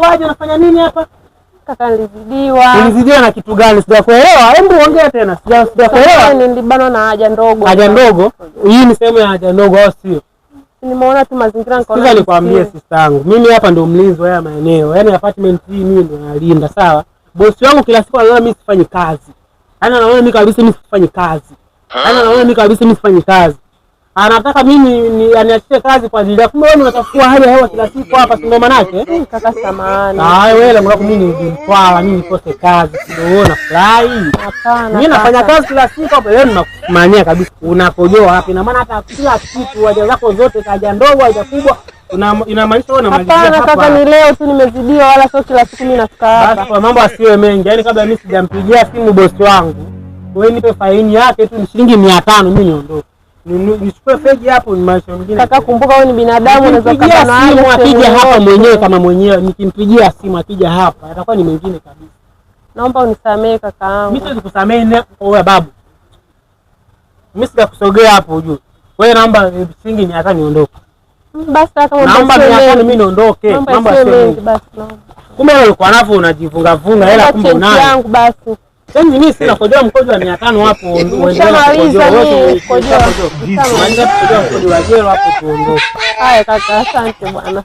Imekuwaje, unafanya nini hapa? Kaka nilizidiwa. Nilizidiwa na kitu gani? Sijakuelewa. Hebu ongea tena. Sijakuelewa. Nilibana na haja ndogo. Haja ndogo? Hii ni sehemu ya haja ndogo au sio? Nimeona tu mazingira nikaona. Sasa nikwambie sister yangu, mimi hapa ndio mlinzi wa haya maeneo. Yaani apartment hii mimi ndio nalinda, sawa? Bosi wangu kila siku anaona mimi sifanyi kazi. Anaona mimi kabisa mimi sifanyi kazi. Anaona mimi kabisa mimi sifanyi kazi. Anataka mimi aniachie kazi kwa ajili ya kumbe wewe unatafuta hali ya hewa kila siku hapa, si ndio manake? Kaka samahani. Wewe lengo lako mimi nijitwala, mimi nikose kazi. Ndio unaona fly. Hapana. Mimi nafanya kazi kila siku hapa, leo ninakusimamia kabisa. Unakojoa hapa. Ina maana hata kila kitu haja zako zote, haja ndogo, haja kubwa, inamaanisha wewe unamalizia hapa. Hapana kaka, ni leo tu nimezidiwa, wala sio kila siku mimi nafika hapa. Basi kwa mambo asiwe mengi. Yaani kabla mimi sijampigia simu bosi wangu, wewe nipe faini yake tu ni shilingi 500 mimi niondoke. Nichukue fegi hapo ni maisha mengine. Kaka kumbuka wewe ni binadamu, unaweza kukaa na simu akija hapa mwenyewe kama mwenyewe, nikimpigia simu akija hapa atakuwa ni mwingine kabisa. Naomba unisamee kaka yangu. Mimi siwezi kusamee wewe babu. Mimi sitakusogea hapo ujue. Wewe naomba shilingi 500 niondoke. Basi kaka naomba 500 mimi niondoke. Naomba sio mengi basi naomba. Kumbe wewe ulikuwa napo unajivunga vunga hela kumbe unayo. Yangu basi. Sasa mimi sina kujua mkojo wa 500 hapo uendelee kujua. Maliza kujua mkojo wa jero hapo tuondoke. Haya kaka, asante bwana.